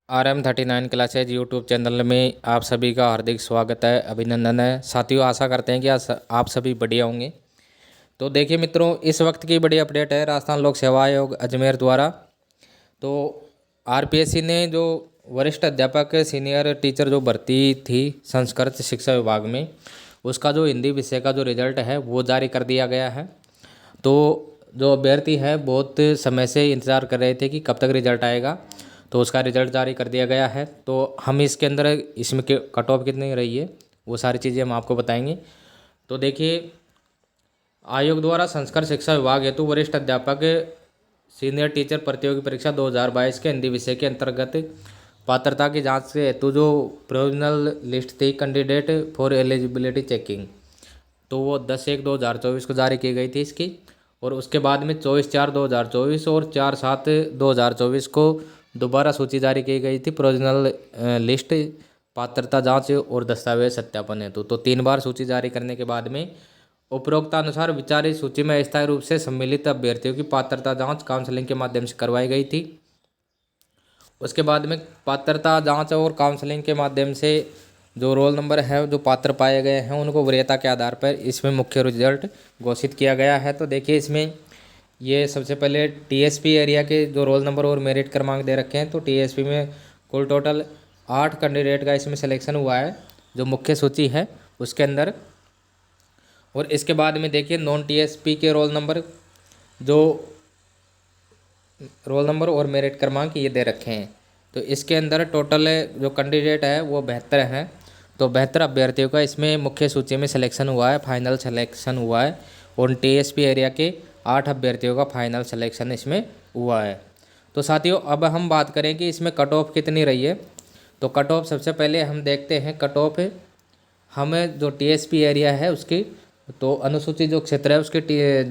RM39 classes YouTube channel में आप सभी का हार्दिक स्वागत है, अभिनंदन है। साथियों, आशा करते हैं कि आप सभी बढ़िया होंगे। तो देखिए मित्रों, इस वक्त की बड़ी अपडेट है राजस्थान लोक सेवा आयोग अजमेर द्वारा। तो आरपीएससी ने जो वरिष्ठ अध्यापक सीनियर टीचर जो भर्ती थी संस्कृत शिक्षा विभाग में, उसका जो हिंदी विषय का जो रिजल्ट है वो जारी कर दिया गया है। तो जो अभ्यर्थी है बहुत समय से इंतज़ार कर रहे थे कि कब तक रिजल्ट आएगा, तो उसका रिजल्ट जारी कर दिया गया है। तो हम इसके अंदर इसमें के कट ऑफ कितनी रही है वो सारी चीज़ें हम आपको बताएंगे। तो देखिए, आयोग द्वारा संस्कृत शिक्षा विभाग हेतु वरिष्ठ अध्यापक सीनियर टीचर प्रतियोगी परीक्षा 2022 के हिंदी विषय के अंतर्गत पात्रता की जांच के हेतु जो प्रोविजनल लिस्ट थी कैंडिडेट फॉर एलिजिबिलिटी चेकिंग, तो वो 10/1/2024 को जारी की गई थी इसकी। और उसके बाद में 24/4/2024 और 4/7/2024 को दोबारा सूची जारी की गई थी प्रोविजनल लिस्ट पात्रता जांच और दस्तावेज सत्यापन हेतु। तो 3 बार सूची जारी करने के बाद में उपरोक्तानुसार विचारित सूची में अस्थायी रूप से सम्मिलित अभ्यर्थियों की पात्रता जांच काउंसलिंग के माध्यम से करवाई गई थी। उसके बाद में पात्रता जांच और काउंसलिंग के माध्यम से जो रोल नंबर है जो पात्र पाए गए हैं उनको वरीयता के आधार पर इसमें मुख्य रिजल्ट घोषित किया गया है। तो देखिए, इसमें ये सबसे पहले टीएसपी एरिया के जो रोल नंबर और मेरिट क्रमांक दे रखे हैं। तो टीएसपी में कुल टोटल 8 कैंडिडेट का इसमें सिलेक्शन हुआ है जो मुख्य सूची है उसके अंदर। और इसके बाद में देखिए, नॉन टीएसपी के रोल नंबर और मेरिट क्रमांक ये दे रखे हैं। तो इसके अंदर टोटल जो कैंडिडेट है वो 72 हैं। तो 72 अभ्यर्थियों का इसमें मुख्य सूची में सिलेक्शन हुआ है, फाइनल सिलेक्शन हुआ है। और टीएसपी एरिया के 8 अभ्यर्थियों का फाइनल सिलेक्शन इसमें हुआ है। तो साथियों, अब हम बात करें कि इसमें कट ऑफ कितनी रही है। तो कट ऑफ सबसे पहले हम देखते हैं। कट ऑफ हमें जो टीएसपी एरिया है उसकी, तो अनुसूचित जो क्षेत्र है उसकी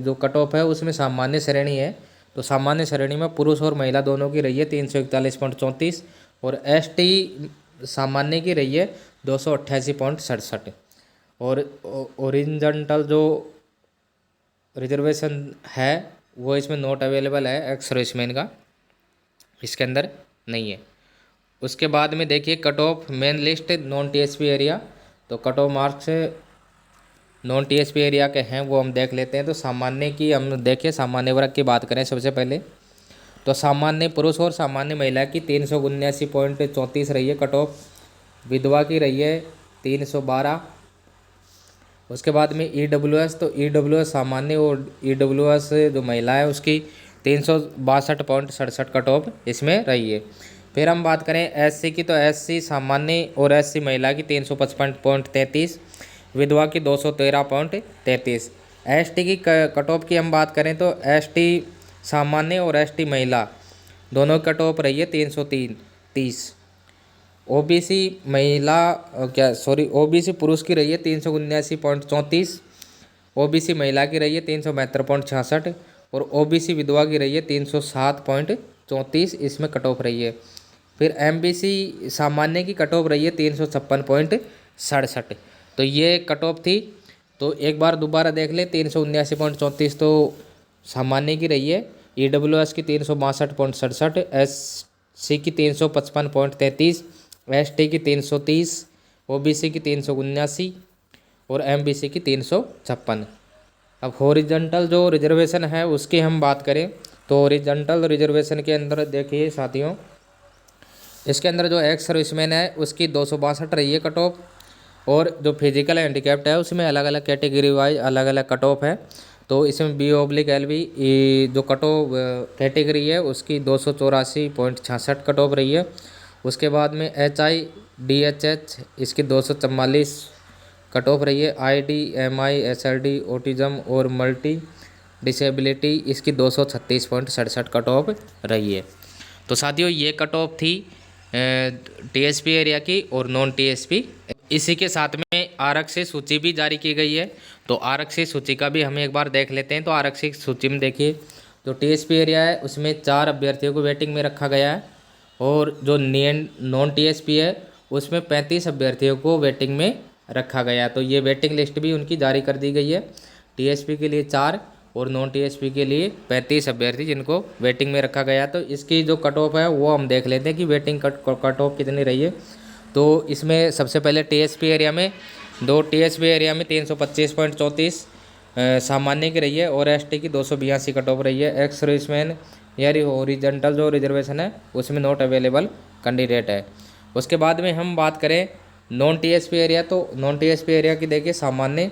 जो कट ऑफ है उसमें सामान्य श्रेणी है। तो सामान्य श्रेणी में पुरुष और महिला दोनों की रही है 341.34 और एसटी सामान्य की रही है 288.67। और ओरिजेंटल जो रिजर्वेशन है वो इसमें नॉट अवेलेबल है, एक्स सर्विसमैन का इसके अंदर नहीं है। उसके बाद में देखिए, cut off main list non TSP area. तो cut off marks non TSP area के हैं वो हम देख लेते हैं। तो सामान्य की हम देखें, सामान्य वर्ग की बात करें सबसे पहले। तो सामान्य पुरुष और सामान्य महिला की 379.34 रही है कट ऑफ। विधवा की रही है 312। उसके बाद में ईडब्ल्यूएस, तो ईडब्ल्यूएस सामान्य और ईडब्ल्यूएस जो महिला है उसकी 362.67 कट ऑफ इसमें रही है। फिर हम बात करें एससी की, तो एससी सामान्य और एससी महिला की 355.33, विधवा की 213.33। एसटी की कट ऑफ की हम बात करें तो एसटी सामान्य और एसटी महिला दोनों की कट ऑफ रही है 330। ओबीसी महिला ओबीसी पुरुष की रही है 379.34, ओबीसी महिला की रही है 372.66 और ओबीसी विधवा की रही है 307.34 इसमें कट ऑफ रही है। फिर एमबीसी सामान्य की कट ऑफ रही है 356.67। तो ये कट ऑफ थी। तो एक बार दोबारा देख ले, 379.34 तो सामान्य की रही है, ईडब्ल्यूएस की 362.67, एससी की 355.33, एसटी की 330, ओबीसी की 379 और एमबीसी की 356। अब हॉरिजॉन्टल जो रिजर्वेशन है उसकी हम बात करें तो हॉरिजॉन्टल रिजर्वेशन के अंदर देखिए साथियों, इसके अंदर जो एक्स सर्विसमैन है उसकी 262 रही है कट ऑफ। और जो फिजिकल हैंडीकैप्ड है उसमें अलग अलग कैटेगरी वाइज अलग अलग कट ऑफ है। तो इसमें BO/LV जो कट ऑफ कैटेगरी है उसकी 284.66 कट ऑफ रही है। उसके बाद में HI/DHH इसकी 244 कट ऑफ रही है। ID, MI, SLD, ऑटिज्म और मल्टी डिसेबिलिटी इसकी 236.67 कट ऑफ रही है। तो साथियों, ये कट ऑफ थी टीएसपी एरिया की और नॉन टीएसपी। इसी के साथ में आरक्षित सूची भी जारी की गई है। तो आरक्षित सूची का भी हम एक बार देख लेते हैं। तो आरक्षित सूची में देखिए, जो टीएसपी एरिया है उसमें 4 अभ्यर्थियों को वेटिंग में रखा गया है और जो नॉन टीएसपी है उसमें 35 अभ्यर्थियों को वेटिंग में रखा गया। तो ये वेटिंग लिस्ट भी उनकी जारी कर दी गई है। टीएसपी के लिए 4 और नॉन टीएसपी के लिए 35 अभ्यर्थी जिनको वेटिंग में रखा गया। तो इसकी जो कट ऑफ है वो हम देख लेते हैं कि वेटिंग कट ऑफ कितनी रही है। तो इसमें सबसे पहले टीएसपी एरिया में 325.34 सामान्य की रही है और एसटी की 282 कट ऑफ रही है। एक्स सर्विसमैन यानी हॉरिजॉन्टल जो रिजर्वेशन है उसमें नॉट अवेलेबल कैंडिडेट है। उसके बाद में हम बात करें नॉन टीएसपी एरिया, तो नॉन टीएसपी एरिया की देखिए सामान्य,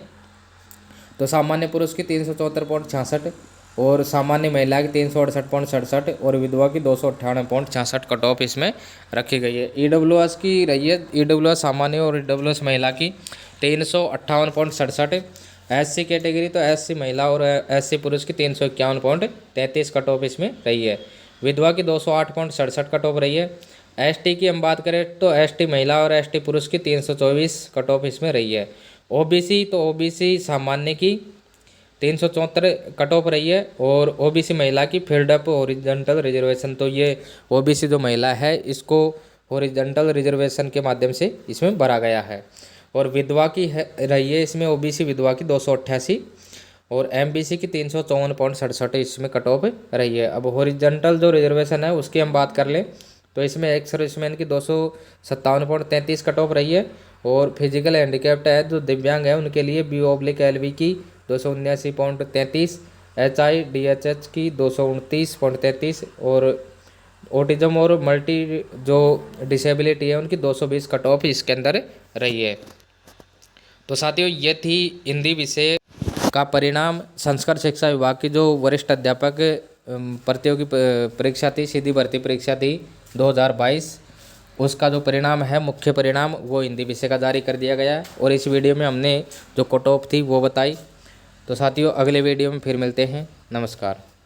तो सामान्य पुरुष की 374.66 और सामान्य महिला की 368.67 और विधवा की 298.66 कट ऑफ इसमें रखी गई है। ईडब्ल्यूएस की रही है, ईडब्ल्यूएस सामान्य और ईडब्ल्यूएस महिला की 358.67। एससी कैटेगरी तो एससी महिला और एससी पुरुष की 351.33 कट ऑफ इसमें रही है। विधवा की 208.67 कट ऑफ रही है। एसटी की हम बात करें तो एसटी महिला और एसटी पुरुष की 324 कट ऑफ इसमें रही है। ओबीसी तो ओबीसी सामान्य की 374 कट ऑफ रही है और ओबीसी महिला की फील्ड अप हॉरिजॉन्टल रिजर्वेशन, तो ये ओबीसी जो महिला है इसको हॉरिजॉन्टल रिजर्वेशन के माध्यम से इसमें भरा गया है। और विधवा की रही है इसमें ओबीसी विधवा की 288 और एमबीसी की 354.67 इसमें कट ऑफ रही है। अब हॉरिजॉन्टल जो रिजर्वेशन है उसकी हम बात कर लें तो इसमें एक्स सर्विसमैन की 257.33 कट ऑफ रही है और फिजिकल हैंडीकैप्ड है जो दिव्यांग है उनके लिए BO/LV की 279.33, HI/DHH की 229.33 और ऑटिज्म और मल्टी जो डिसेबिलिटी है उनकी 220 कट ऑफ इसके अंदर रही है। तो साथियों ये थी हिंदी विषय का परिणाम। संस्कृत शिक्षा विभाग की जो वरिष्ठ अध्यापक प्रतियोगी परीक्षा थी, सीधी भर्ती परीक्षा थी 2022, उसका जो परिणाम है मुख्य परिणाम वो हिंदी विषय का जारी कर दिया गया है और इस वीडियो में हमने जो कट ऑफ थी वो बताई। तो साथियों अगले वीडियो में फिर मिलते हैं। नमस्कार।